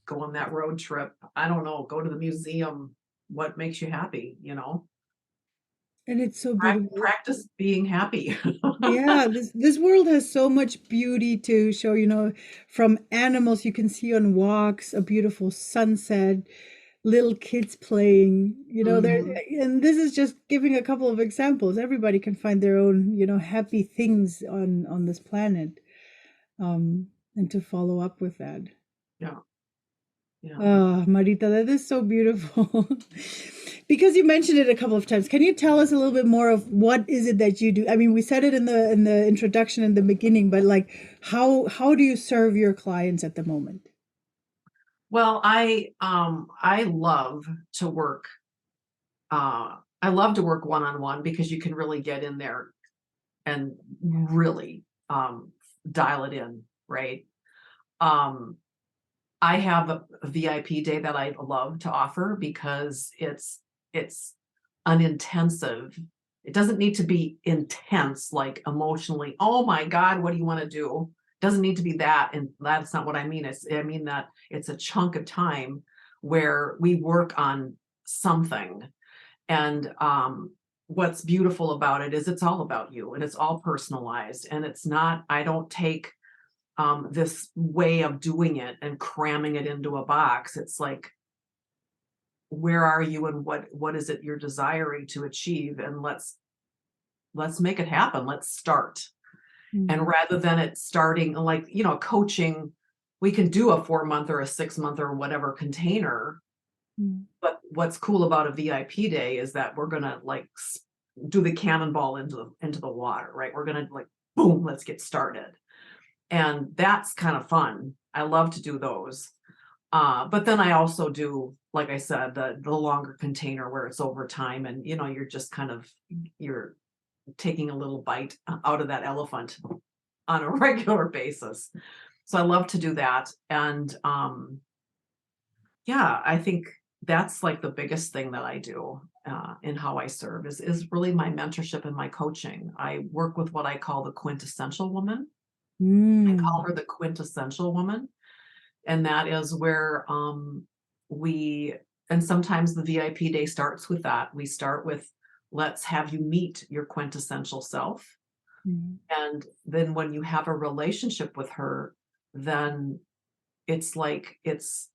go on that road trip. I don't know, go to the museum. What makes you happy, And it's so beautiful. Practice being happy. Yeah, this world has so much beauty to show, from animals you can see on walks, a beautiful sunset, little kids playing, there, Mhm. and this is just giving a couple of examples. Everybody can find their own, happy things on this planet, and to follow up with that. Yeah, yeah. Oh, Marita, that is so beautiful. Because you mentioned it a couple of times, can you tell us a little bit more of what is it that you do? I mean, we said it in the introduction in the beginning, but like how do you serve your clients at the moment? Well, I love to work. I love to work one-on-one because you can really get in there and really dial it in, right? Um, I have a VIP day that I love to offer because it's an intensive. It doesn't need to be intense, like emotionally. Oh my God, what do you want to do? Doesn't need to be that, and that's not what I mean. I mean that it's a chunk of time where we work on something, and what's beautiful about it is it's all about you, and it's all personalized, and it's not. I don't take this way of doing it and cramming it into a box. It's like, where are you and what is it you're desiring to achieve? And let's make it happen. Let's start. And Mm, rather than it starting like, coaching, we can do a 4 month or a 6 month or whatever container. mm, But what's cool about a VIP day is that we're gonna like do the cannonball into the water, right? We're gonna like boom, let's get started. And that's kind of fun. I love to do those. But then I also do, like I said, the longer container where it's over time, and you're just kind of you're taking a little bite out of that elephant on a regular basis. So I love to do that. And yeah, I think that's like the biggest thing that I do in how I serve is really my mentorship and my coaching. I work with what I call the quintessential woman. I call mm, her the quintessential woman, and that is where we and sometimes the VIP day starts with that. We start with, let's have you meet your quintessential self. mm, And then when you have a relationship with her, then it's like it's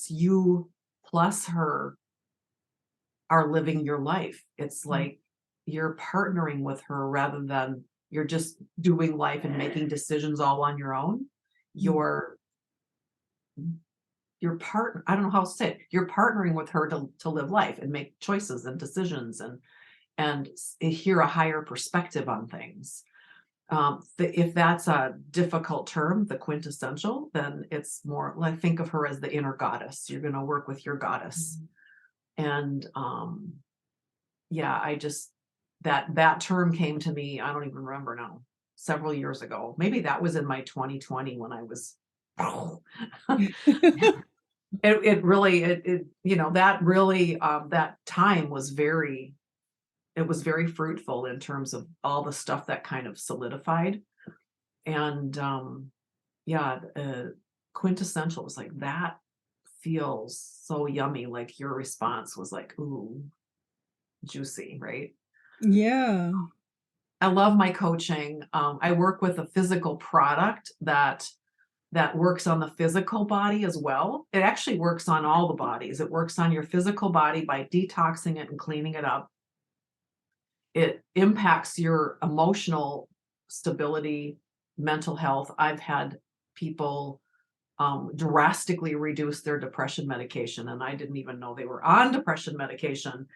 you plus her are living your life. It's mm, like you're partnering with her rather than you're just doing life and making decisions all on your own. mm, You're your partner, I don't know how to say it. You're partnering with her to live life and make choices and decisions and hear a higher perspective on things. If that's a difficult term, the quintessential, then it's more like, think of her as the inner goddess. You're going to work with your goddess. mm. And yeah, I just that term came to me, I don't even remember now, several years ago. Maybe that was in my 2020 when I was it really that really that time was very, it was very fruitful in terms of all the stuff that kind of solidified. And yeah, quintessential was like, that feels so yummy. Like your response was like, ooh, juicy, right? Yeah. I love my coaching. I work with a physical product that works on the physical body as well. It actually works on all the bodies. It works on your physical body by detoxing it and cleaning it up. It impacts your emotional stability, mental health. I've had people drastically reduce their depression medication, and I didn't even know they were on depression medication.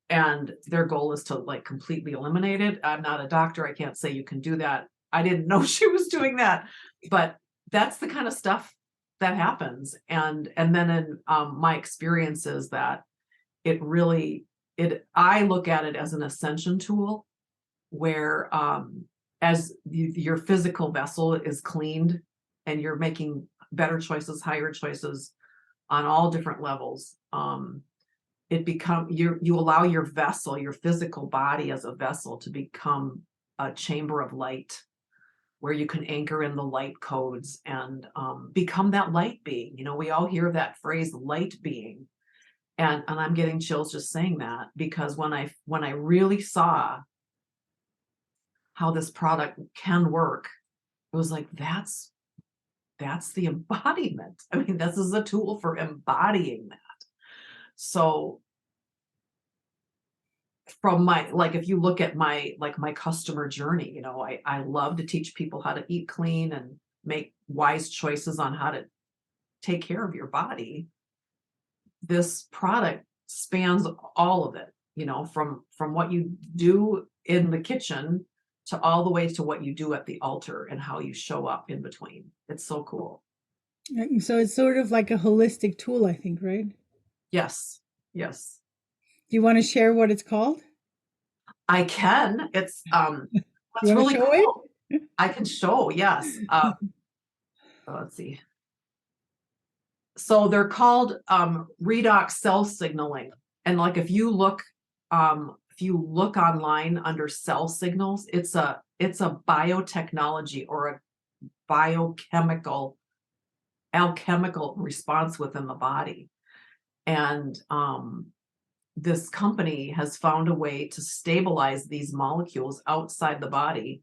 And their goal is to like completely eliminate it. I'm not a doctor. I can't say you can do that. I didn't know she was doing that, but that's the kind of stuff that happens. And then in my experience is that it really I look at it as an ascension tool where as your physical vessel is cleaned and you're making better choices, higher choices on all different levels, it become you allow your vessel, your physical body as a vessel to become a chamber of light. where you can anchor in the light codes and become that light being. We all hear that phrase, light being. And I'm getting chills just saying that, because when I really saw how this product can work, it was like, that's the embodiment. I mean, this is a tool for embodying that. So from my, like, if you look at my customer journey, I love to teach people how to eat clean and make wise choices on how to take care of your body. This product spans all of it, from what you do in the kitchen to all the way to what you do at the altar and how you show up in between. It's so cool. So it's sort of like a holistic tool, I think, right? Yes. Yes. Do you want to share what it's called? I can. It's You what's want to really show cool. it? I can show, yes. Let's see. So they're called redox cell signaling. And like if you look online under cell signals, it's a biotechnology or a biochemical alchemical response within the body. And this company has found a way to stabilize these molecules outside the body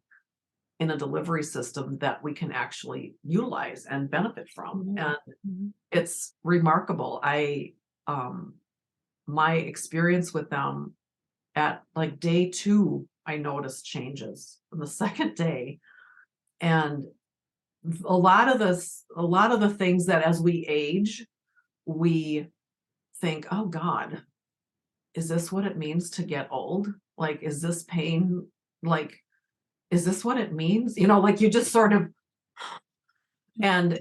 in a delivery system that we can actually utilize and benefit from. And it's remarkable. My experience with them at like day 2, I noticed changes on the second day. And a lot of the things that as we age, we think, oh God, is this what it means to get old? Like, is this pain? Like, is this what it means? Like you just sort of, and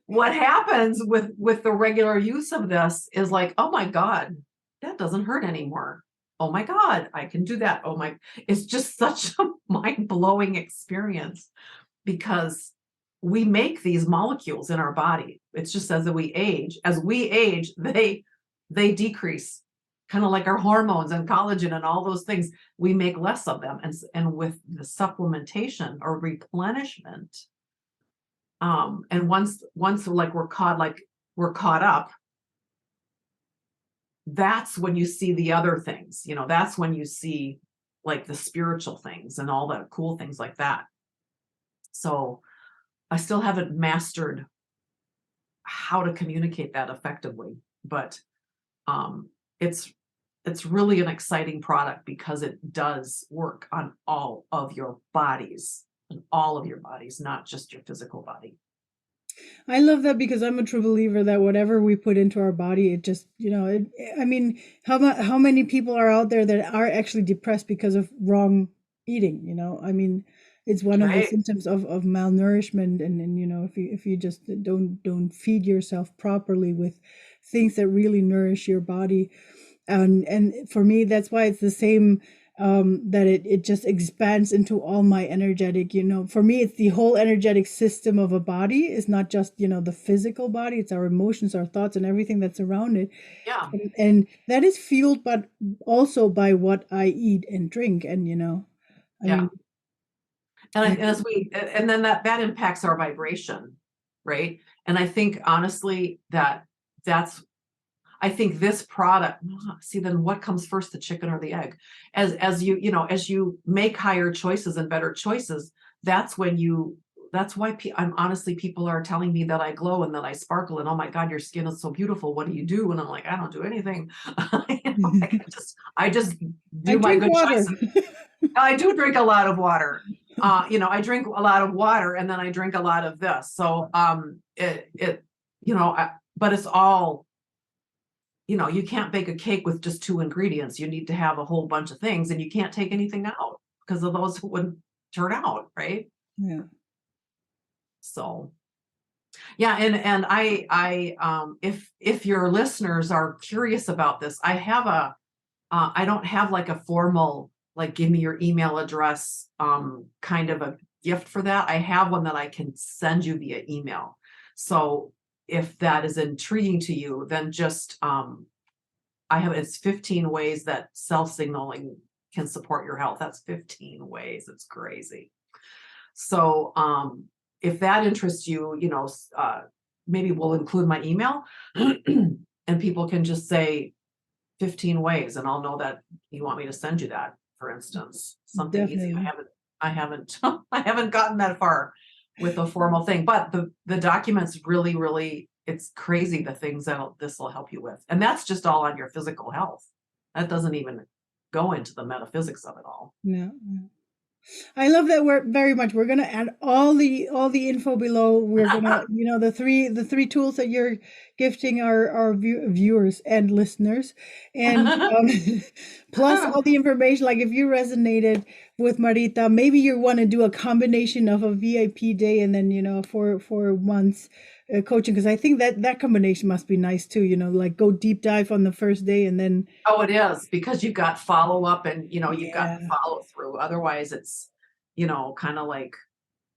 what happens with the regular use of this is like, oh my God, that doesn't hurt anymore. Oh my God, I can do that. It's just such a mind-blowing experience, because we make these molecules in our body. It's just as we age, they decrease, kind of like our hormones and collagen and all those things. We make less of them. And with the supplementation or replenishment, and once like we're caught up, that's when you see the other things. That's when you see like the spiritual things and all the cool things like that. So I still haven't mastered how to communicate that effectively, but it's really an exciting product because it does work on all of your bodies, not just your physical body. I love that because I'm a true believer that whatever we put into our body, it just, I mean, how many people are out there that are actually depressed because of wrong eating, I mean, it's one of the Right. symptoms of malnourishment. And if you just don't feed yourself properly with things that really nourish your body. And for me, that's why it's the same, that it just expands into all my energetic, for me, it's the whole energetic system of a body. It's not just, the physical body, it's our emotions, our thoughts, and everything that's around it. Yeah. And that is fueled, but also by what I eat and drink. And, I Yeah. mean, And then that impacts our vibration, right? And I think honestly I think this product, see, then what comes first, the chicken or the egg? As you make higher choices and better choices, that's why I'm honestly, people are telling me that I glow and that I sparkle and, oh my God, your skin is so beautiful. What do you do? And I'm like, I don't do anything. I just I do my drink good water. choices. I do drink a lot of water. I drink a lot of water and then I drink a lot of this. So, but it's all, you can't bake a cake with just 2 ingredients. You need to have a whole bunch of things, and you can't take anything out because of those who wouldn't turn out, right? Yeah. So, yeah, and if your listeners are curious about this, I don't have like a formal, like, give me your email address, kind of a gift for that. I have one that I can send you via email. So if that is intriguing to you, then just, it's 15 ways that self-signaling can support your health. That's 15 ways. It's crazy. So if that interests you, maybe we'll include my email and people can just say 15 ways and I'll know that you want me to send you that, for instance, something easy. Definitely. I haven't I haven't gotten that far with a formal thing, but the documents really, it's crazy the things that this will help you with. And that's just all on your physical health. That doesn't even go into the metaphysics of it all. Yeah. I love that word very much. We're gonna add all the info below. We're gonna, the three tools that you're gifting our viewers and listeners, and plus all the information. Like if you resonated with Marita, maybe you want to do a combination of a VIP day and then 4 months coaching, because I think that combination must be nice too. Like go deep dive on the first day and then. Oh, it is, because you've got follow up and you've got Yeah. follow through. Otherwise it's, kind of like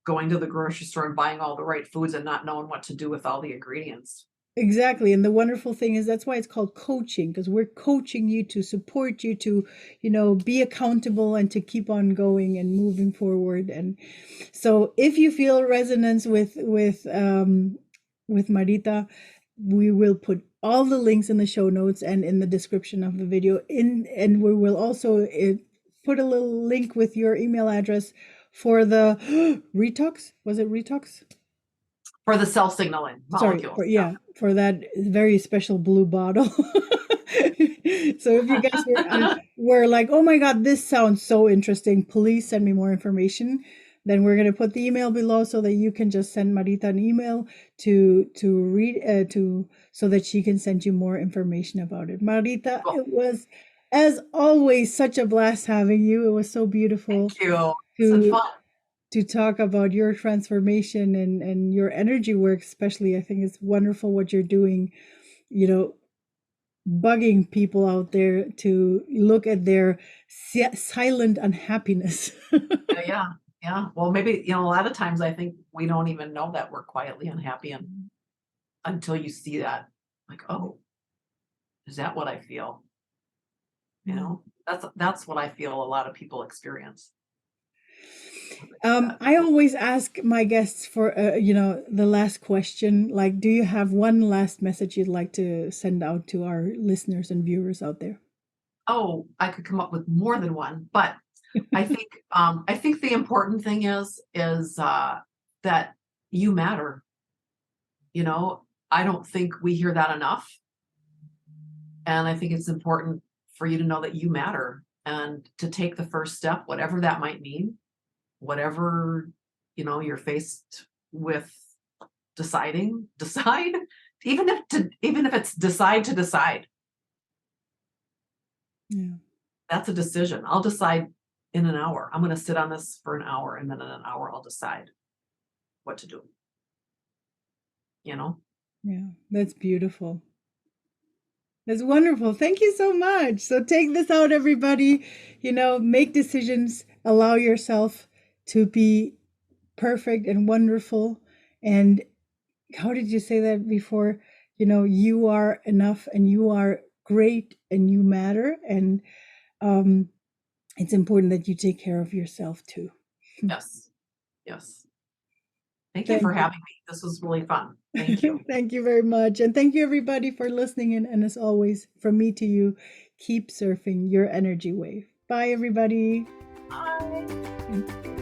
going to the grocery store and buying all the right foods and not knowing what to do with all the ingredients. Exactly. And the wonderful thing is that's why it's called coaching, because we're coaching you to support you to, be accountable and to keep on going and moving forward. And so if you feel resonance with Marita, we will put all the links in the show notes and in the description of the video and we will also put a little link with your email address for the retox. Was it retox? For the self-signaling molecules. Sorry, for that very special blue bottle. So if you guys were like, oh my God, this sounds so interesting, please send me more information. Then we're going to put the email below so that you can just send Marita an email to read so that she can send you more information about it. Marita, Cool. it was, as always, such a blast having you. It was so beautiful. Thank you. It's been fun. To talk about your transformation and your energy work, especially. I think it's wonderful what you're doing, bugging people out there to look at their silent unhappiness. Yeah. Well, maybe, a lot of times I think we don't even know that we're quietly unhappy until you see that, like, oh, is that what I feel? That's what I feel a lot of people experience. I always ask my guests for, the last question, like, do you have one last message you'd like to send out to our listeners and viewers out there? Oh, I could come up with more than one, but I think the important thing is that you matter. I don't think we hear that enough. And I think it's important for you to know that you matter and to take the first step, whatever that might mean, whatever, you're faced with decide, even if it's decide to decide. Yeah. That's a decision. I'll decide in an hour. I'm going to sit on this for an hour, and then in an hour I'll decide what to do. Yeah, that's beautiful. That's wonderful. Thank you so much. So take this out, everybody. Make decisions, allow yourself to be perfect and wonderful. And how did you say that before? You are enough and you are great and you matter. And it's important that you take care of yourself too. Yes. Thank you for having me. This was really fun. Thank you. Thank you very much. And thank you, everybody, for listening in. And as always, from me to you, keep surfing your energy wave. Bye, everybody. Bye.